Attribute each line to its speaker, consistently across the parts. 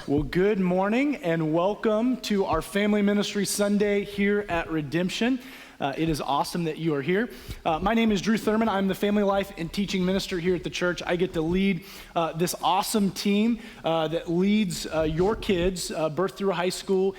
Speaker 1: Well, good morning and welcome to our Family Ministry Sunday here at Redemption. It is awesome that you are here. My name is Drew Thurman. I'm the Family Life and Teaching Minister here at the church. I get to lead this awesome team that leads your kids birth through high school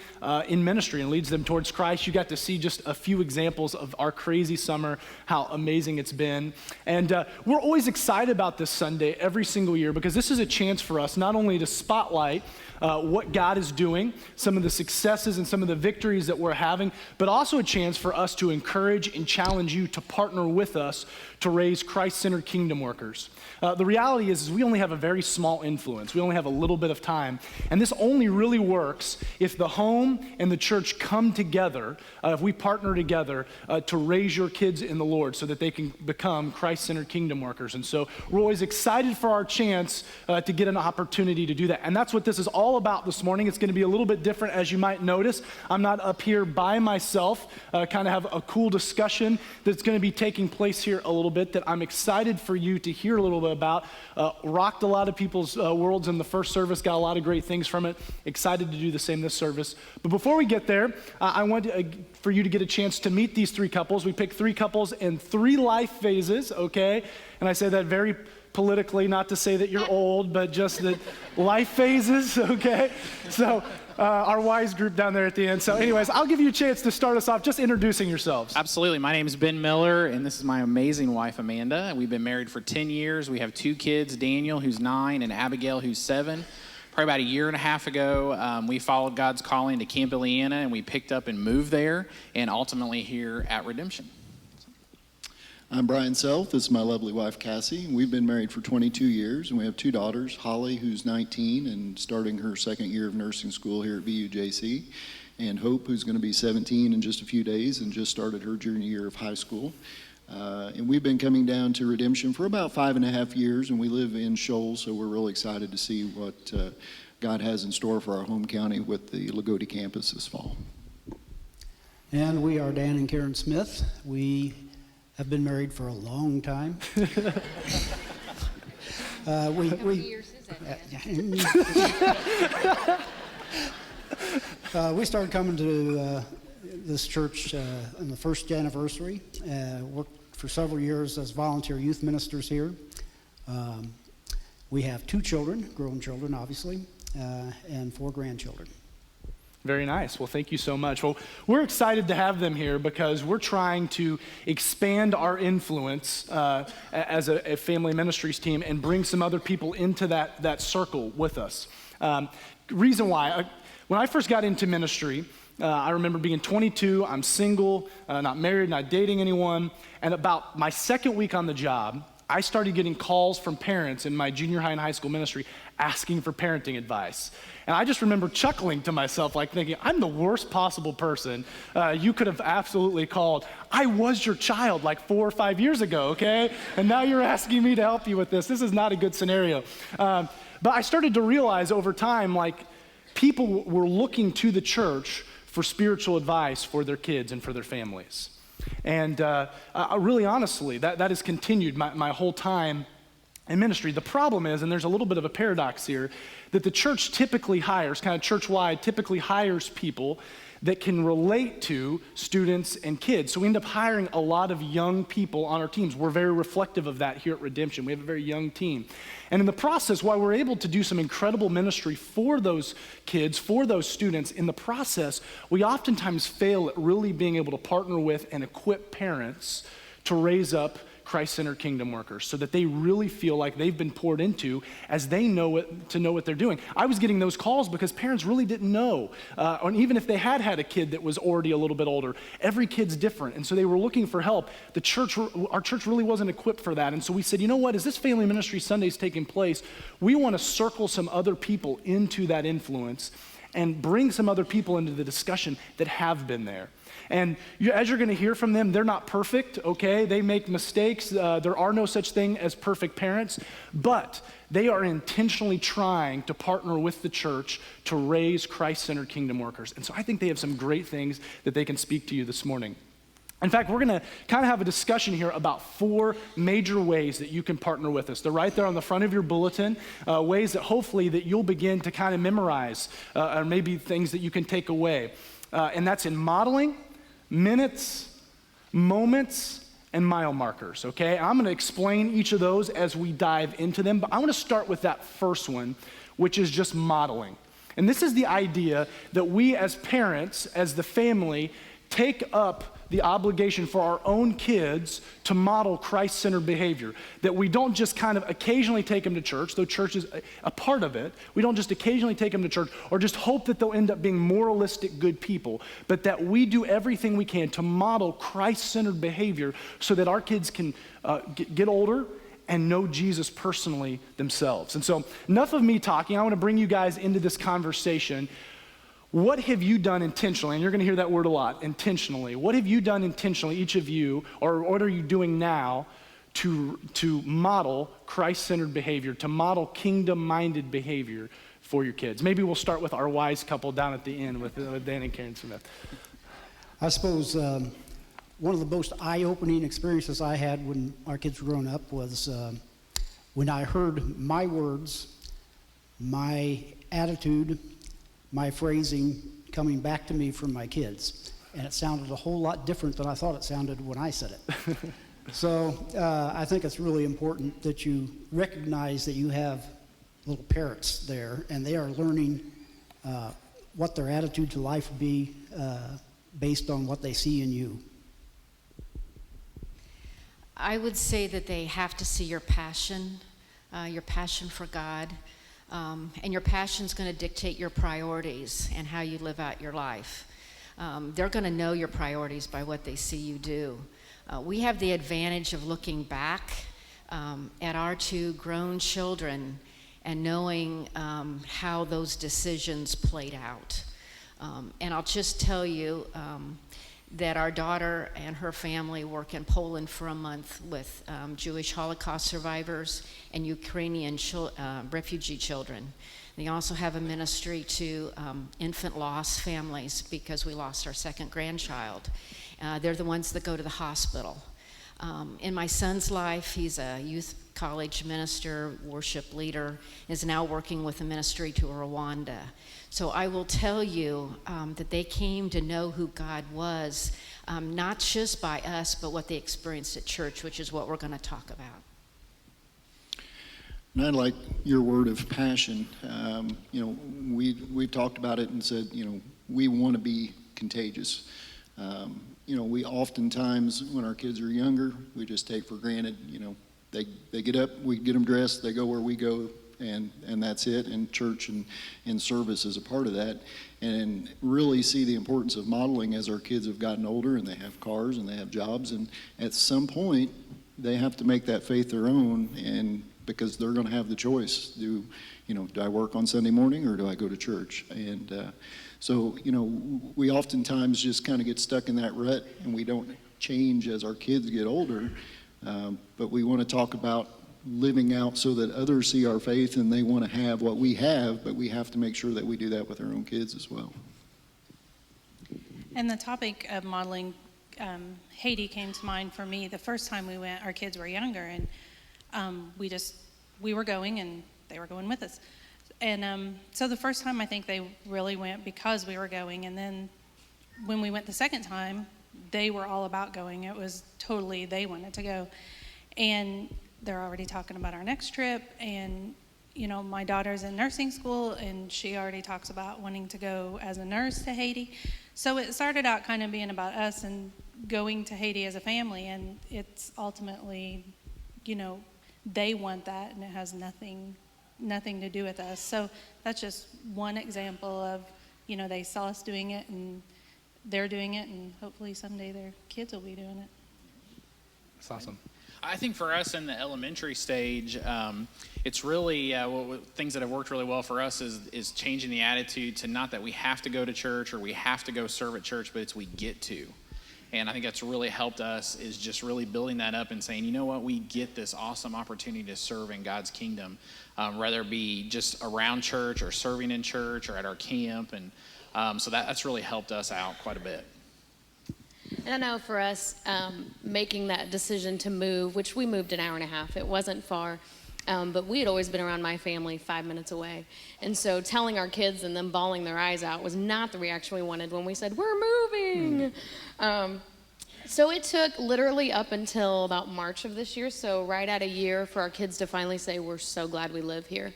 Speaker 1: in ministry and leads them towards Christ. You got to see just a few examples of our crazy summer, how amazing it's been. And we're always excited about this Sunday every single year because this is a chance for us not only to spotlight what God is doing, some of the successes and some of the victories that we're having, but also a chance for us to encourage and challenge you to partner with us to raise Christ-centered kingdom workers. The reality is we only have a very small influence. We only have a little bit of time. And this only really works if the home and the church come together, if we partner together to raise your kids in the Lord so that they can become Christ-centered kingdom workers. And so we're always excited for our chance to get an opportunity to do that. And that's what this is all about this morning. It's going to be a little bit different, as you might notice. I'm not up here by myself, kind of have a cool discussion that's going to be taking place here a little bit that I'm excited for you to hear a little bit about. Rocked a lot of people's worlds in the first service, got a lot of great things from it. Excited to do the same this service. But before we get there, I want for you to get a chance to meet these three couples. We picked three couples in three life phases, okay? And I say that very politically, not to say that you're old, but just that life phases, okay? So our wise group down there at the end. So anyways, I'll give you a chance to start us off just introducing yourselves.
Speaker 2: Absolutely. My name is Ben Miller, and this is my amazing wife, Amanda. We've been married for 10 years. We have two kids, Daniel, who's 9, and Abigail, who's 7. Probably about a year and a half ago, we followed God's calling to Camp Ileana, and we picked up and moved there, and ultimately here at Redemption.
Speaker 3: I'm Brian Self. This is my lovely wife, Cassie. We've been married for 22 years, and we have two daughters, Holly, who's 19 and starting her second year of nursing school here at VUJC, and Hope, who's going to be 17 in just a few days and just started her junior year of high school. And we've been coming down to Redemption for about 5.5 years, and we live in Shoals, so we're really excited to see what God has in store for our home county with the Lagodi campus this fall.
Speaker 4: And we are Dan and Karen Smith. We have been married for a long time.
Speaker 5: How many years is that?
Speaker 4: We started coming to this church on the first anniversary. Worked for several years as volunteer youth ministers here. We have 2 children, grown children obviously, and 4 grandchildren.
Speaker 1: Very nice. Well, thank you so much. Well, we're excited to have them here because we're trying to expand our influence as a family ministries team and bring some other people into that circle with us. Reason why, when I first got into ministry, I remember being 22, I'm single, not married, not dating anyone, and about my second week on the job, I started getting calls from parents in my junior high and high school ministry asking for parenting advice. And I just remember chuckling to myself, like thinking, I'm the worst possible person you could have absolutely called. I was your child like 4 or 5 years ago, okay? And now you're asking me to help you with this. This is not a good scenario. But I started to realize over time, like, people were looking to the church for spiritual advice for their kids and for their families. And really honestly, that has continued my whole time in ministry. The problem is, and there's a little bit of a paradox here, that the church typically hires, kind of church-wide, typically hires people that can relate to students and kids. So we end up hiring a lot of young people on our teams. We're very reflective of that here at Redemption. We have a very young team. And in the process, while we're able to do some incredible ministry for those kids, for those students, in the process, we oftentimes fail at really being able to partner with and equip parents to raise up Christ-centered kingdom workers so that they really feel like they've been poured into as they know what they're doing. I was getting those calls because parents really didn't know, or even if they had a kid that was already a little bit older, every kid's different, and so they were looking for help. Our church really wasn't equipped for that, and so we said, you know what, as this Family Ministry Sunday's taking place, we want to circle some other people into that influence and bring some other people into the discussion that have been there. And as you're going to hear from them, they're not perfect, okay? They make mistakes. There are no such thing as perfect parents, but they are intentionally trying to partner with the church to raise Christ-centered kingdom workers. And so I think they have some great things that they can speak to you this morning. In fact, we're going to kind of have a discussion here about 4 major ways that you can partner with us. They're right there on the front of your bulletin, ways that hopefully that you'll begin to kind of memorize, or maybe things that you can take away. And that's in modeling, minutes, moments, and mile markers, okay? I'm going to explain each of those as we dive into them, but I want to start with that first one, which is just modeling. And this is the idea that we as parents, as the family, take up the obligation for our own kids to model Christ-centered behavior. That we don't just kind of occasionally take them to church, though church is a part of it. We don't just occasionally take them to church or just hope that they'll end up being moralistic good people, but that we do everything we can to model Christ-centered behavior so that our kids can get older and know Jesus personally themselves. And so enough of me talking. I want to bring you guys into this conversation. What have you done intentionally? And you're going to hear that word a lot, intentionally. What have you done intentionally, each of you, or what are you doing now to model Christ-centered behavior, to model kingdom-minded behavior for your kids? Maybe we'll start with our wise couple down at the end with Dan and Karen Smith.
Speaker 4: I suppose one of the most eye-opening experiences I had when our kids were growing up was when I heard my words, my attitude, my phrasing coming back to me from my kids. And it sounded a whole lot different than I thought it sounded when I said it. So I think it's really important that you recognize that you have little parrots there, and they are learning what their attitude to life will be based on what they see in you.
Speaker 5: I would say that they have to see your passion for God. And your passion's going to dictate your priorities and how you live out your life. They're going to know your priorities by what they see you do. We have the advantage of looking back at our 2 grown children and knowing how those decisions played out. And I'll just tell you that our daughter and her family work in Poland for a month with Jewish Holocaust survivors and Ukrainian refugee children. They also have a ministry to infant loss families because we lost our 2nd grandchild. They're the ones that go to the hospital. In my son's life, he's a youth college minister, worship leader, is now working with a ministry to Rwanda. So I will tell you that they came to know who God was, not just by us, but what they experienced at church, which is what we're going to talk about.
Speaker 3: And I like your word of passion. We've talked about it and said, we want to be contagious. We oftentimes, when our kids are younger, we just take for granted, they get up, we get them dressed, they go where we go, and that's it, and church and service is a part of that. And really see the importance of modeling as our kids have gotten older and they have cars and they have jobs, and at some point they have to make that faith their own, and because they're going to have the choice, do I work on Sunday morning or do I go to church? And so we oftentimes just kind of get stuck in that rut and we don't change as our kids get older, but we want to talk about living out so that others see our faith and they want to have what we have, but we have to make sure that we do that with our own kids as well.
Speaker 6: And the topic of modeling, Haiti came to mind for me the first time we went. Our kids were younger, and we were going and they were going with us. And so the first time I think they really went because we were going, and then when we went the second time, they were all about going. It was totally, they wanted to go. And they're already talking about our next trip, and my daughter's in nursing school, and she already talks about wanting to go as a nurse to Haiti. So it started out kind of being about us and going to Haiti as a family, and it's ultimately, they want that, and it has nothing to do with us. So that's just one example of, they saw us doing it, and they're doing it, and hopefully someday their kids will be doing it.
Speaker 1: That's awesome.
Speaker 2: I think for us in the elementary stage, it's really things that have worked really well for us is changing the attitude to not that we have to go to church or we have to go serve at church, but it's we get to. And I think that's really helped us is just really building that up and saying, we get this awesome opportunity to serve in God's kingdom, whether it be just around church or serving in church or at our camp. And so that's really helped us out quite a bit.
Speaker 7: And I know for us, making that decision to move, which we moved an hour and a half, it wasn't far, but we had always been around my family 5 minutes away. And so telling our kids and them bawling their eyes out was not the reaction we wanted when we said, we're moving. So it took literally up until about March of this year, so right at a year, for our kids to finally say, we're so glad we live here.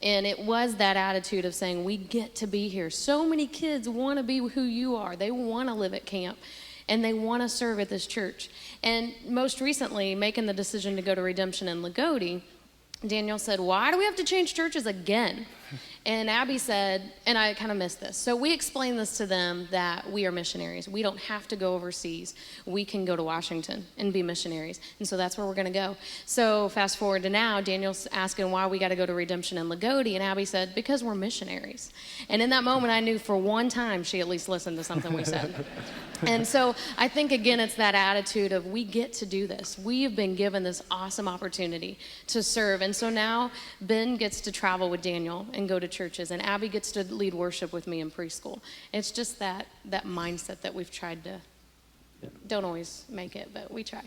Speaker 7: And it was that attitude of saying, we get to be here. So many kids want to be who you are. They want to live at camp, and they want to serve at this church. And most recently, making the decision to go to Redemption in Lagodi, Daniel said, why do we have to change churches again? And Abby said, and I kind of missed this. So we explained this to them that we are missionaries. We don't have to go overseas. We can go to Washington and be missionaries. And so that's where we're going to go. So fast forward to now, Daniel's asking why we got to go to Redemption in Lagodi. And Abby said, because we're missionaries. And in that moment, I knew for one time she at least listened to something we said. And so I think, again, it's that attitude of we get to do this. We have been given this awesome opportunity to serve. And so now Ben gets to travel with Daniel and go to churches, and Abby gets to lead worship with me in preschool. It's just that mindset that we've tried to, don't always make it, but we try.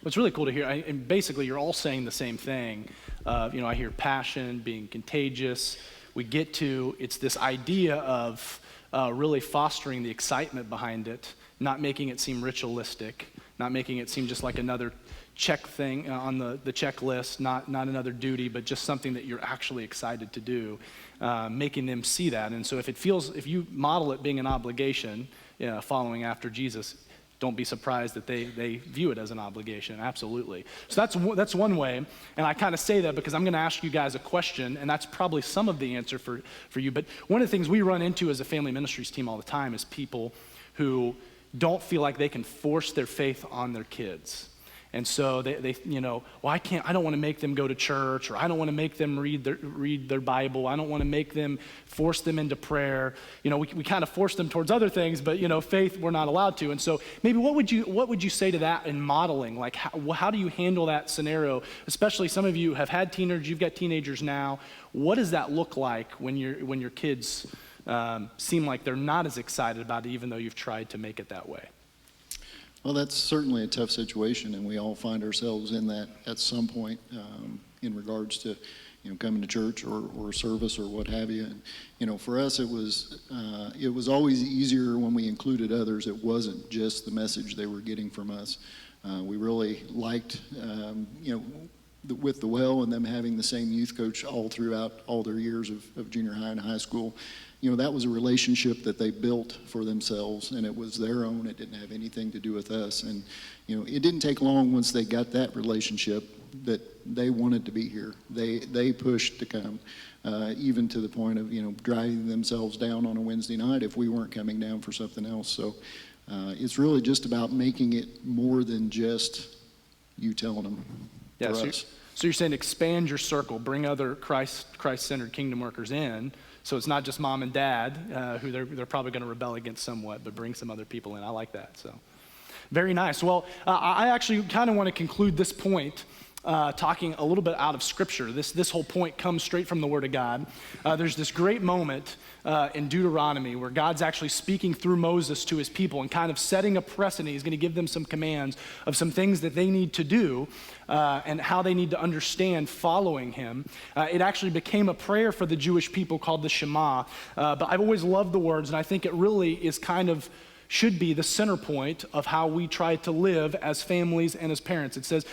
Speaker 1: What's really cool to hear, and basically you're all saying the same thing. I hear passion, being contagious. It's this idea of really fostering the excitement behind it, not making it seem ritualistic, not making it seem just like another check thing on the checklist, not another duty, but just something that you're actually excited to do, making them see that. And so if you model it being an obligation, following after Jesus, don't be surprised that they view it as an obligation. Absolutely. So that's one way, and I kind of say that because I'm going to ask you guys a question, and that's probably some of the answer for you. But one of the things we run into as a family ministries team all the time is people who don't feel like they can force their faith on their kids. And so they I don't want to make them go to church, or I don't want to make them read their Bible. I don't want to force them into prayer. We kind of force them towards other things, but faith we're not allowed to. And so maybe what would you say to that in modeling? Like how do you handle that scenario? Especially some of you have had teenagers, you've got teenagers now. What does that look like when your kids seem like they're not as excited about it, even though you've tried to make it that way?
Speaker 3: Well, that's certainly a tough situation, and we all find ourselves in that at some point in regards to, coming to church or service or what have you. And for us, it was always easier when we included others. It wasn't just the message they were getting from us. We really liked, with the Well and them having the same youth coach all throughout all their years of junior high and high school. That was a relationship that they built for themselves, and it was their own. It didn't have anything to do with us. And, it didn't take long once they got that relationship that they wanted to be here. They pushed to come, even to the point of, driving themselves down on a Wednesday night if we weren't coming down for something else. So it's really just about making it more than just you telling them for us.
Speaker 1: So you're saying expand your circle, bring other Christ-centered kingdom workers in. So it's not just mom and dad, who they're probably going to rebel against somewhat, but bring some other people in. I like that. So very nice. Well, I actually kind of want to conclude this point talking a little bit out of Scripture. This whole point comes straight from the Word of God. There's this great moment in Deuteronomy where God's actually speaking through Moses to his people and kind of setting a precedent. He's going to give them some commands of some things that they need to do and how they need to understand following him. It actually became a prayer for the Jewish people called the Shema. But I've always loved the words, and I think it really is should be the center point of how we try to live as families and as parents. It says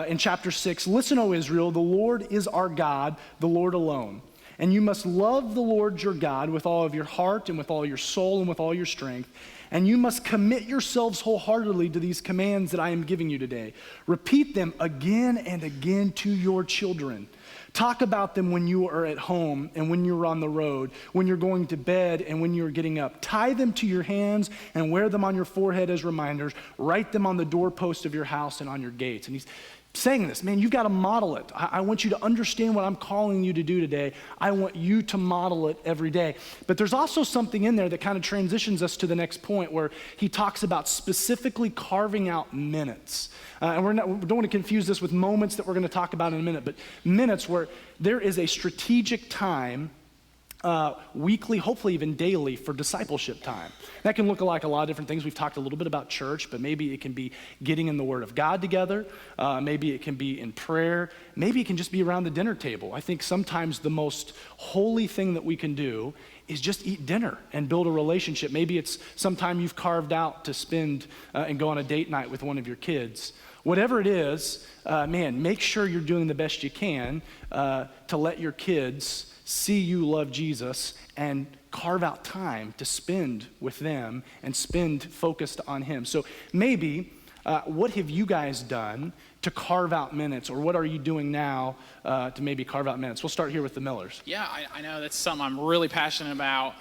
Speaker 1: in chapter 6, "Listen, O Israel, the Lord is our God, the Lord alone. And you must love the Lord your God with all of your heart and with all your soul and with all your strength. And you must commit yourselves wholeheartedly to these commands that I am giving you today. Repeat them again and again to your children. Talk about them when you are at home and when you're on the road, when you're going to bed and when you're getting up. Tie them to your hands and wear them on your forehead as reminders. Write them on the doorpost of your house and on your gates." And he's saying this, man, you've got to model it. I want you to understand what I'm calling you to do today. I want you to model it every day. But there's also something in there that kind of transitions us to the next point where he talks about specifically carving out minutes. And we don't want to confuse this with moments that we're going to talk about in a minute, but minutes where there is a strategic time weekly, hopefully even daily, for discipleship time. That can look like a lot of different things. We've talked a little bit about church, but maybe it can be getting in the Word of God together. Maybe it can be in prayer. Maybe it can just be around the dinner table. I think sometimes the most holy thing that we can do is just eat dinner and build a relationship. Maybe it's some time you've carved out to spend and go on a date night with one of your kids. Whatever it is, make sure you're doing the best you can to let your kids see you love Jesus and carve out time to spend with them and spend focused on him. So maybe, what have you guys done to carve out minutes, or what are you doing now to maybe carve out minutes? We'll start here with the Millers.
Speaker 2: Yeah, I know that's something I'm really passionate about.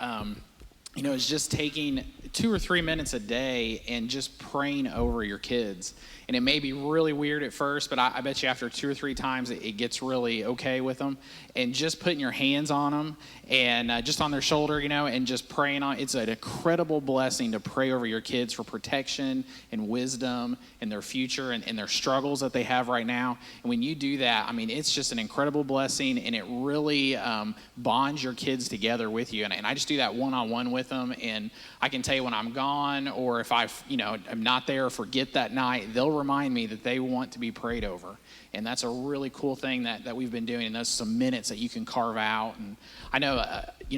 Speaker 2: Is just taking 2 or 3 minutes a day and just praying over your kids. And it may be really weird at first, but I bet you after 2 or 3 times, it gets really okay with them. And just putting your hands on them and just on their shoulder, and just praying on. It's an incredible blessing to pray over your kids for protection and wisdom and their future and their struggles that they have right now. And when you do that, it's just an incredible blessing, and it really bonds your kids together with you. And I just do that one-on-one with them. And I can tell you when I'm gone, or if I'm not there or forget that night, they'll remind me that they want to be prayed over. And that's a really cool thing that we've been doing. And those some minutes that you can carve out. And I know,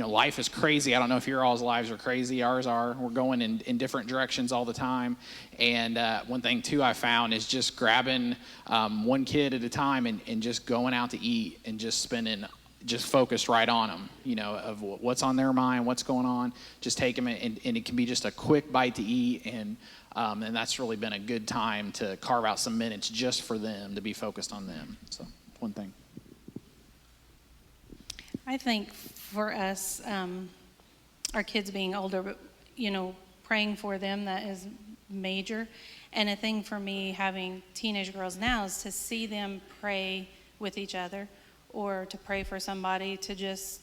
Speaker 2: life is crazy. I don't know if your all's lives are crazy. Ours are. We're going in different directions all the time. And one thing, too, I found is just grabbing one kid at a time and just going out to eat and just focused right on them, of what's on their mind, what's going on. Just take them, and it can be just a quick bite to eat. And that's really been a good time to carve out some minutes just for them, to be focused on them. So, one thing.
Speaker 6: I think for us, our kids being older, but, praying for them, that is major. And a thing for me having teenage girls now is to see them pray with each other, or to pray for somebody, to just,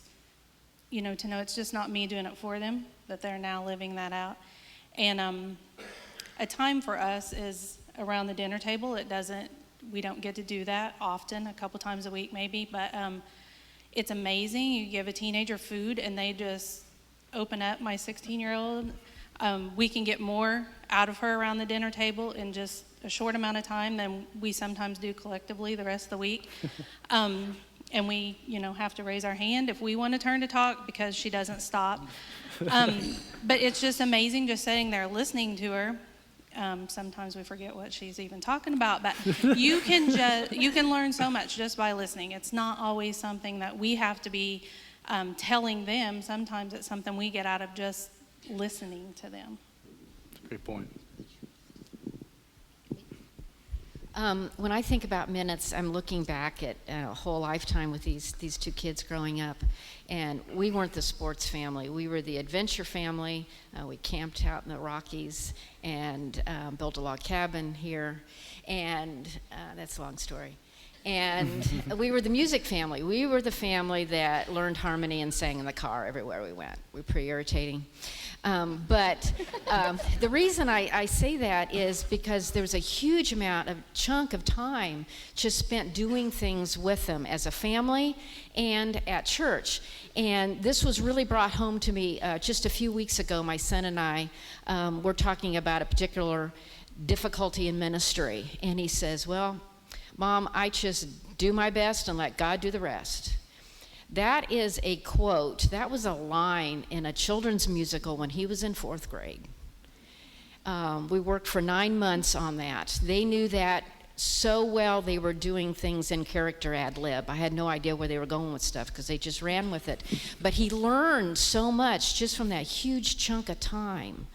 Speaker 6: to know it's just not me doing it for them, that they're now living that out. And a time for us is around the dinner table. We don't get to do that often, a couple times a week maybe, but it's amazing. You give a teenager food and they just open up. My 16-year-old, we can get more out of her around the dinner table in just a short amount of time than we sometimes do collectively the rest of the week. And we, have to raise our hand if we want to turn to talk, because she doesn't stop. But it's just amazing just sitting there listening to her. Sometimes we forget what she's even talking about, but you can learn so much just by listening. It's not always something that we have to be telling them. Sometimes it's something we get out of just listening to them.
Speaker 1: That's a great point.
Speaker 5: When I think about minutes, I'm looking back at a whole lifetime with these 2 kids growing up, and we weren't the sports family. We were the adventure family. We camped out in the Rockies and built a log cabin here, and that's a long story. And we were the music family. We were the family that learned harmony and sang in the car everywhere we went. We were pretty irritating. But the reason I say that is because there was a huge chunk of time just spent doing things with them as a family and at church. And this was really brought home to me just a few weeks ago. My son and I were talking about a particular difficulty in ministry. And he says, well, Mom, I just do my best and let God do the rest. That is a quote. That was a line in a children's musical when he was in 4th grade. We worked for 9 months on that. They knew that so well. They were doing things in character ad lib. I had no idea where they were going with stuff because they just ran with it. But he learned so much just from that huge chunk of time.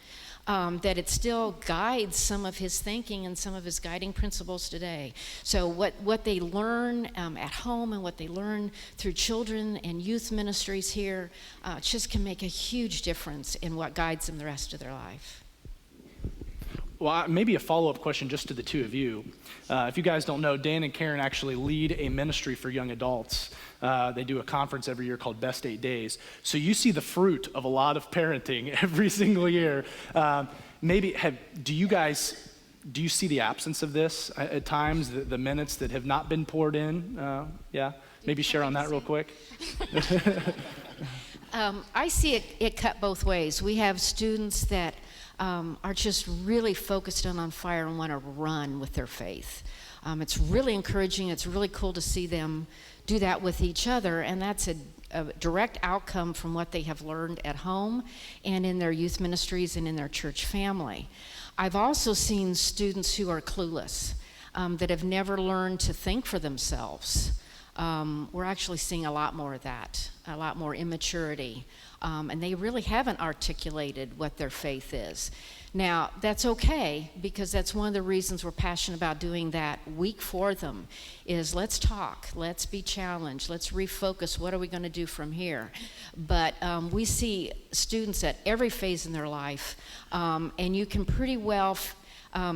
Speaker 5: That it still guides some of his thinking and some of his guiding principles today. So what they learn at home and what they learn through children and youth ministries here just can make a huge difference in what guides them the rest of their life.
Speaker 1: Well, maybe a follow-up question just to the 2 of you. If you guys don't know, Dan and Karen actually lead a ministry for young adults. They do a conference every year called Best 8 Days. So you see the fruit of a lot of parenting every single year. Do you see the absence of this at times, the minutes that have not been poured in? Yeah? Maybe share on that real quick.
Speaker 5: I see it cut both ways. We have students that are just really focused and on fire and want to run with their faith. It's really encouraging. It's really cool to see them do that with each other, and that's a direct outcome from what they have learned at home and in their youth ministries and in their church family. I've also seen students who are clueless, that have never learned to think for themselves. We're actually seeing a lot more of that, a lot more immaturity, and they really haven't articulated what their faith is. Now, that's okay, because that's one of the reasons we're passionate about doing that week for them, is let's talk, let's be challenged, let's refocus, what are we going to do from here? But we see students at every phase in their life, and you can pretty well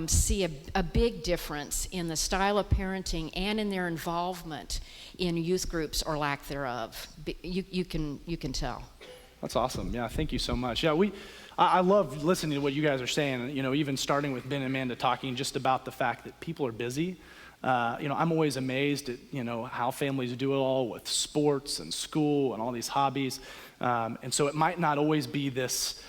Speaker 5: see a big difference in the style of parenting and in their involvement in youth groups or lack thereof. You can tell.
Speaker 1: That's awesome. Yeah, thank you so much. Yeah, I love listening to what you guys are saying, even starting with Ben and Amanda talking just about the fact that people are busy. I'm always amazed at, how families do it all with sports and school and all these hobbies. And so it might not always be this,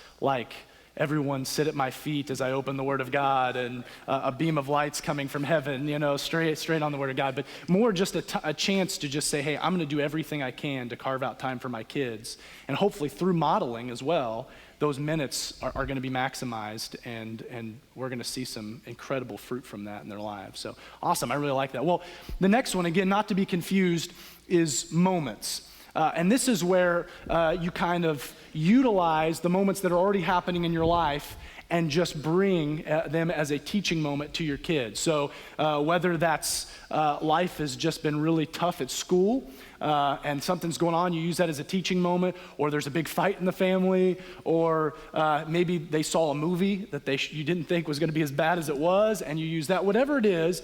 Speaker 1: everyone sit at my feet as I open the Word of God and a beam of light's coming from heaven, straight on the Word of God, but more just a chance to just say, hey, I'm going to do everything I can to carve out time for my kids. And hopefully through modeling as well, those minutes are going to be maximized, and we're going to see some incredible fruit from that in their lives. So awesome. I really like that. Well, the next one, again, not to be confused, is moments. And this is where you kind of utilize the moments that are already happening in your life and just bring them as a teaching moment to your kids. So whether that's life has just been really tough at school, and something's going on, you use that as a teaching moment, or there's a big fight in the family, or maybe they saw a movie that you didn't think was going to be as bad as it was, and you use that. Whatever it is,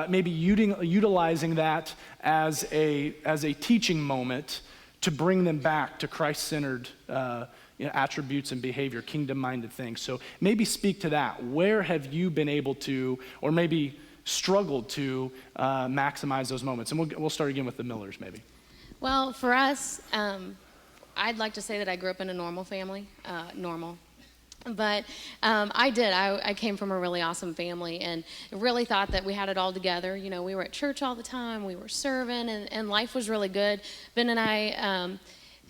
Speaker 1: maybe utilizing that as a teaching moment to bring them back to Christ-centered attributes and behavior, kingdom-minded things. So maybe speak to that. Where have you been able to, or maybe struggled to maximize those moments? And we'll start again with the Millers, maybe.
Speaker 7: Well, for us, I'd like to say that I grew up in a normal family, But I did. I came from a really awesome family and really thought that we had it all together. We were at church all the time. We were serving, and life was really good. Ben and I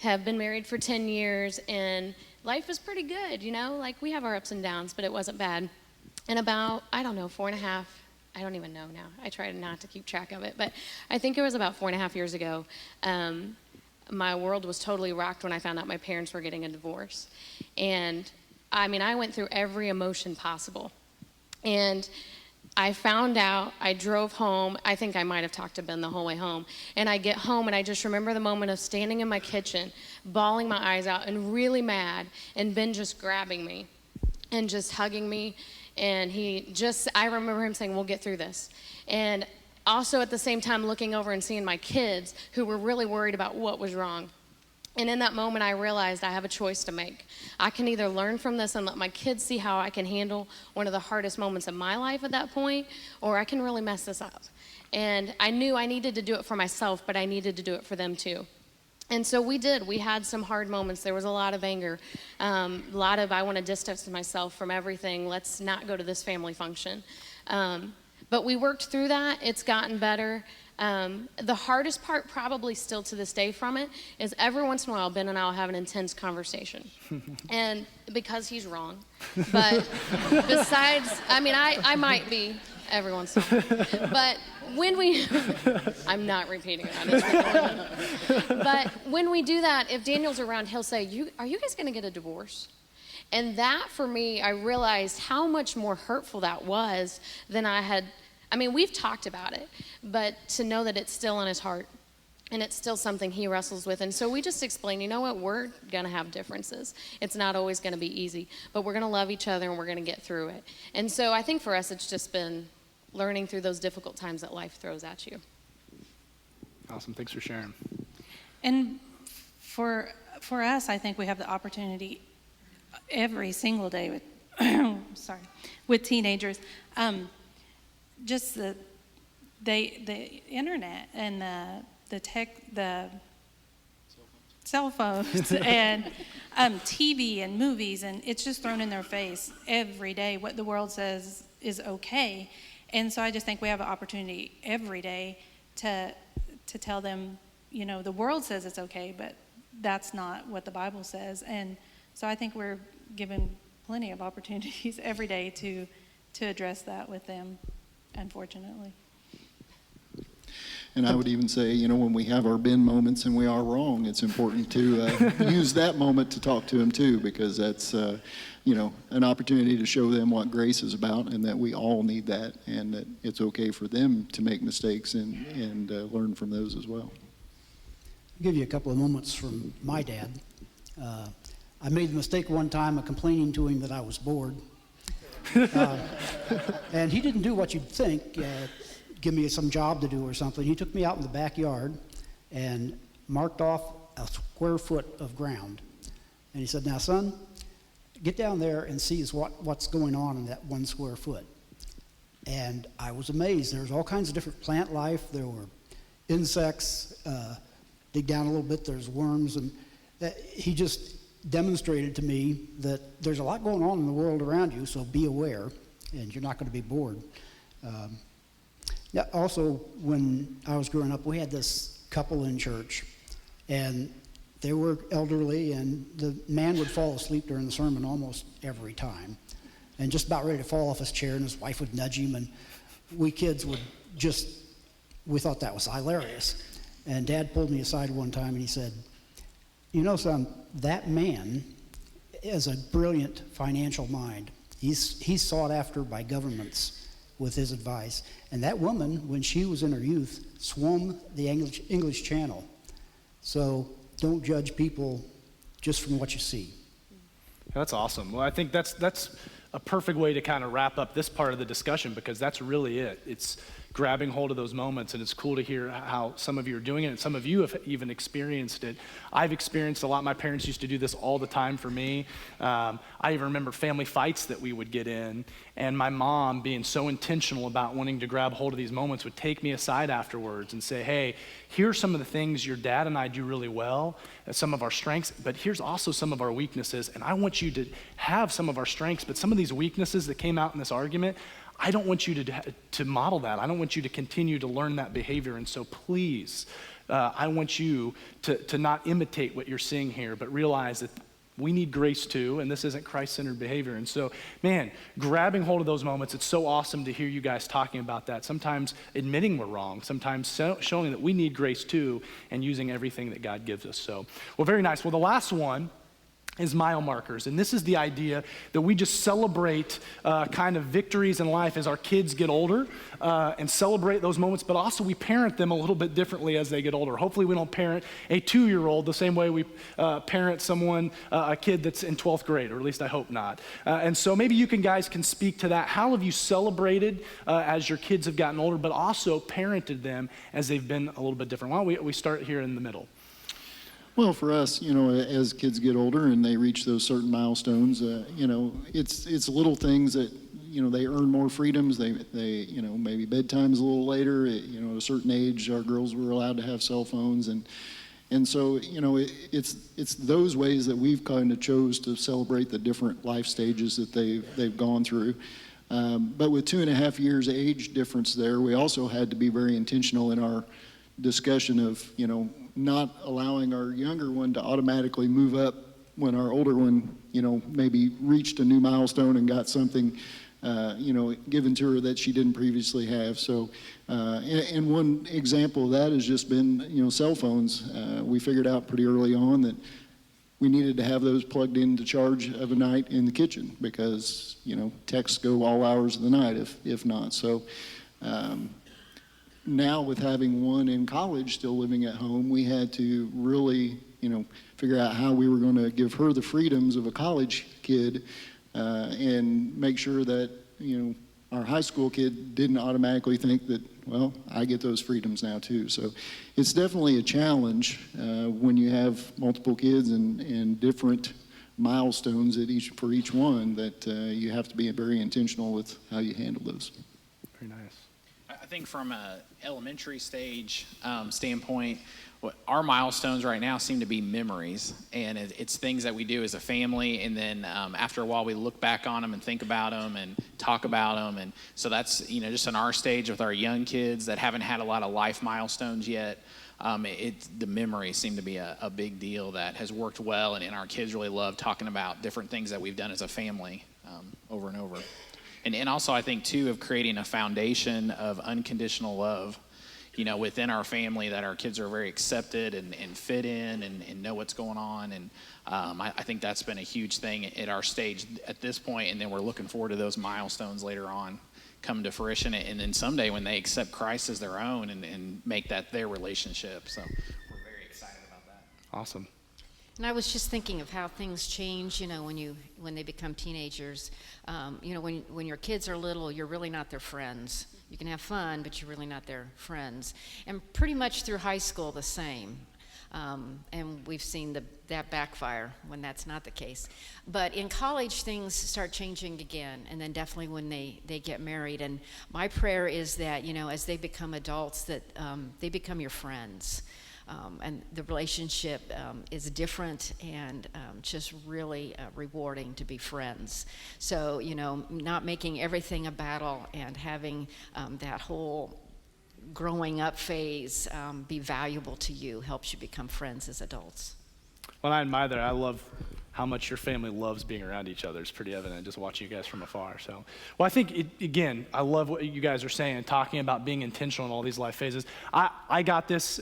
Speaker 7: have been married for 10 years, and life is pretty good, we have our ups and downs, but it wasn't bad. And about, 4.5, I don't even know now. I try not to keep track of it, but I think it was about 4.5 years ago. My world was totally rocked when I found out my parents were getting a divorce. And I went through every emotion possible. And I found out, I drove home, I think I might have talked to Ben the whole way home, and I get home and I just remember the moment of standing in my kitchen, bawling my eyes out and really mad, and Ben just grabbing me and just hugging me, and I remember him saying, we'll get through this. And also at the same time looking over and seeing my kids who were really worried about what was wrong. And in that moment, I realized I have a choice to make. I can either learn from this and let my kids see how I can handle one of the hardest moments of my life at that point, or I can really mess this up. And I knew I needed to do it for myself, but I needed to do it for them too. And so we did. We had some hard moments. There was a lot of anger, a lot of I want to distance myself from everything. Let's not go to this family function. But we worked through that. It's gotten better. The hardest part probably still to this day from it is every once in a while Ben and I will have an intense conversation. And because he's wrong. But besides, I might be every once in a while. But when we, I'm not repeating that. It's recorded. But when we do that, if Daniel's around, he'll say, are you guys going to get a divorce? And that for me, I realized how much more hurtful that was than I had. We've talked about it, but to know that it's still in his heart and it's still something he wrestles with. And so we just explain, you know what, we're going to have differences. It's not always going to be easy, but we're going to love each other and we're going to get through it. And so I think for us, it's just been learning through those difficult times that life throws at you.
Speaker 1: Awesome. Thanks for sharing.
Speaker 6: And for us, I think we have the opportunity every single day with teenagers. Just the internet and the cell phones and TV and movies, and it's just thrown in their face every day what the world says is okay. And so I just think we have an opportunity every day to tell them, the world says it's okay, but that's not what the Bible says. And so I think we're given plenty of opportunities every day to address that with them, unfortunately.
Speaker 3: And I would even say, when we have our bin moments and we are wrong, it's important to use that moment to talk to them too, because that's, an opportunity to show them what grace is about, and that we all need that, and that it's okay for them to make mistakes and learn from those as well.
Speaker 4: I'll give you a couple of moments from my dad. I made the mistake one time of complaining to him that I was bored. And he didn't do what you'd think, give me some job to do or something. He took me out in the backyard and marked off a square foot of ground. And he said, "Now, son, get down there and see what's going on in that 1 square foot." And I was amazed. There was all kinds of different plant life. There were insects. Dig down a little bit, there's worms. And he just demonstrated to me that there's a lot going on in the world around you, so be aware, and you're not going to be bored. Also, when I was growing up, we had this couple in church, and they were elderly, and the man would fall asleep during the sermon almost every time, and just about ready to fall off his chair, and his wife would nudge him, and we kids we thought that was hilarious. And Dad pulled me aside one time, and he said, "Son, that man is a brilliant financial mind. He's sought after by governments with his advice. And that woman, when she was in her youth, swam the English Channel. So don't judge people just from what you see."
Speaker 1: That's awesome. Well, I think that's a perfect way to kind of wrap up this part of the discussion, because that's really it. It's grabbing hold of those moments, and it's cool to hear how some of you are doing it, and some of you have even experienced it. I've experienced a lot. My parents used to do this all the time for me. I even remember family fights that we would get in, and my mom, being so intentional about wanting to grab hold of these moments, would take me aside afterwards and say, "Hey, here's some of the things your dad and I do really well, some of our strengths, but here's also some of our weaknesses, and I want you to have some of our strengths, but some of these weaknesses that came out in this argument, I don't want you to model that. I don't want you to continue to learn that behavior. And so please, I want you to not imitate what you're seeing here, but realize that we need grace too, and this isn't Christ-centered behavior." And so, man, grabbing hold of those moments, it's so awesome to hear you guys talking about that. Sometimes admitting we're wrong, sometimes showing that we need grace too, and using everything that God gives us. So, well, very nice. Well, the last one is mile markers. And this is the idea that we just celebrate kind of victories in life as our kids get older and celebrate those moments, but also we parent them a little bit differently as they get older. Hopefully we don't parent a 2-year-old the same way we parent a kid that's in 12th grade, or at least I hope not. And so maybe you guys can speak to that. How have you celebrated as your kids have gotten older, but also parented them as they've been a little bit different? Why don't we start here in the middle?
Speaker 3: Well, for us, as kids get older and they reach those certain milestones, it's little things that, they earn more freedoms. They maybe bedtime's a little later. At a certain age, our girls were allowed to have cell phones, and so it's those ways that we've kind of chose to celebrate the different life stages that they've gone through. But with 2.5 years age difference there, we also had to be very intentional in our discussion of not allowing our younger one to automatically move up when our older one, maybe reached a new milestone and got something, given to her that she didn't previously have. So, and one example of that has just been, cell phones. We figured out pretty early on that we needed to have those plugged in to charge of a night in the kitchen because, texts go all hours of the night if not. So, now with having one in college still living at home, we had to really, figure out how we were going to give her the freedoms of a college kid and make sure that, our high school kid didn't automatically think that, well, I get those freedoms now too. So it's definitely a challenge when you have multiple kids and different milestones for each one that you have to be very intentional with how you handle those.
Speaker 1: Very nice.
Speaker 2: I think from a elementary stage standpoint, our milestones right now seem to be memories, and it's things that we do as a family, and then after a while we look back on them and think about them and talk about them, and so that's just in our stage with our young kids that haven't had a lot of life milestones yet. The memories seem to be a big deal that has worked well, and our kids really love talking about different things that we've done as a family over and over. And also I think too of creating a foundation of unconditional love within our family, that our kids are very accepted and fit in and know what's going on. And I think that's been a huge thing at our stage at this point, and then we're looking forward to those milestones later on come to fruition, and then someday when they accept Christ as their own and make that their relationship. So we're very excited about that.
Speaker 1: Awesome.
Speaker 5: And I was just thinking of how things change, when they become teenagers. When your kids are little, you're really not their friends. You can have fun, but you're really not their friends. And pretty much through high school, the same. And we've seen that backfire when that's not the case. But in college, things start changing again, and then definitely when they get married. And my prayer is that, as they become adults, that they become your friends. And the relationship is different and just really rewarding to be friends. So, not making everything a battle and having that whole growing up phase be valuable to you helps you become friends as adults.
Speaker 1: Well, I admire that. I love how much your family loves being around each other. It's pretty evident just watching you guys from afar. So, well, I think, again, I love what you guys are saying, talking about being intentional in all these life phases. I got this.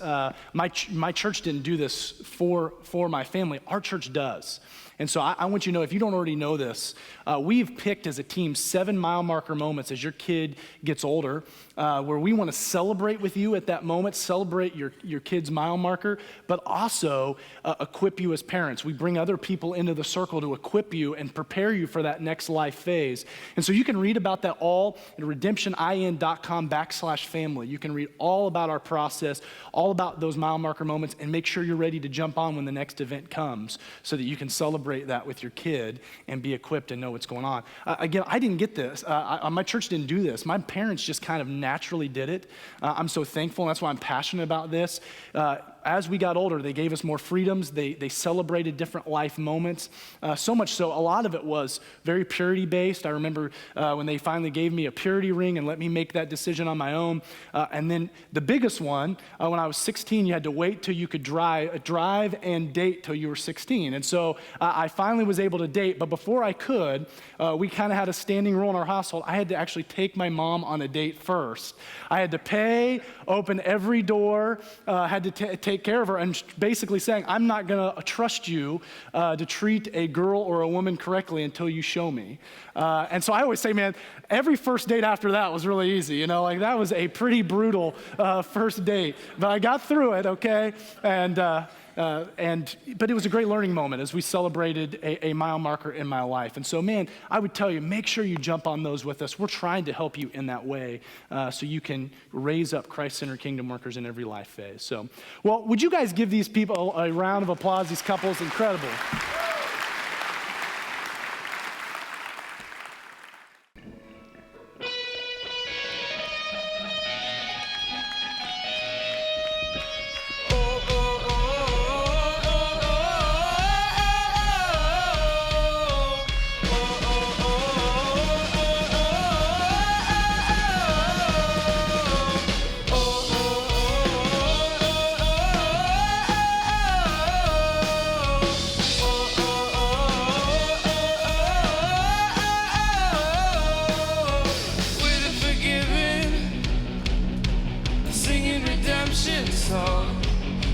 Speaker 1: My church didn't do this for my family. Our church does. And so I want you to know, if you don't already know this, we've picked as a team 7 mile marker moments as your kid gets older, where we want to celebrate with you at that moment, celebrate your kid's mile marker, but also equip you as parents. We bring other people into the circle to equip you and prepare you for that next life phase. And so you can read about that all at redemptionin.com/family. You can read all about our process, all about those mile marker moments, and make sure you're ready to jump on when the next event comes so that you can celebrate that with your kid and be equipped and know what's going on. Again, I didn't get this. My church didn't do this. My parents just kind of naturally did it. I'm so thankful, and that's why I'm passionate about this. As we got older, they gave us more freedoms. They celebrated different life moments. So much so, a lot of it was very purity-based. I remember when they finally gave me a purity ring and let me make that decision on my own. And then the biggest one, when I was 16, you had to wait till you could drive and date till you were 16. And so I finally was able to date, but before I could, we kind of had a standing rule in our household. I had to actually take my mom on a date first. I had to pay, open every door, had to take care of her, and basically saying, I'm not going to trust you to treat a girl or a woman correctly until you show me. And so I always say, man, every first date after that was really easy. That was a pretty brutal first date, but I got through it, okay? But it was a great learning moment as we celebrated a mile marker in my life. And so, man, I would tell you, make sure you jump on those with us. We're trying to help you in that way so you can raise up Christ-centered kingdom workers in every life phase. So, well, would you guys give these people a round of applause? These couples, incredible.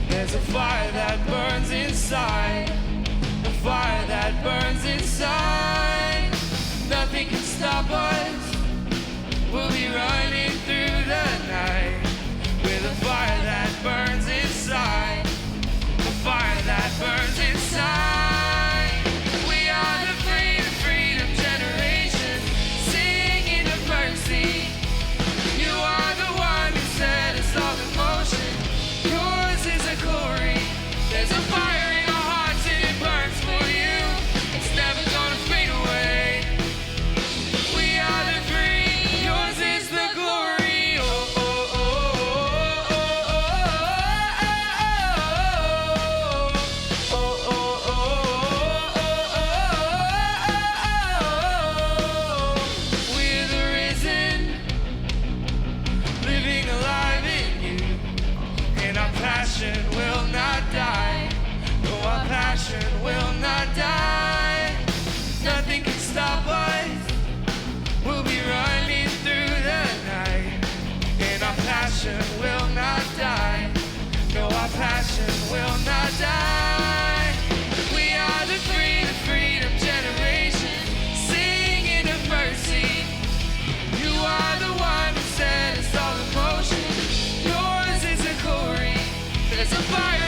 Speaker 8: There's a fire that burns inside, a fire that burns inside. Nothing can stop us, we'll be running through the night with a fire that burns inside, a fire that burns inside. We are the freedom generation, singing of mercy. You are the one who set us all in motion. Yours is a glory. There's a fire in our hearts and it burns for you. It's never gonna fade away. We are the free. Yours is the glory. Oh, oh, the fire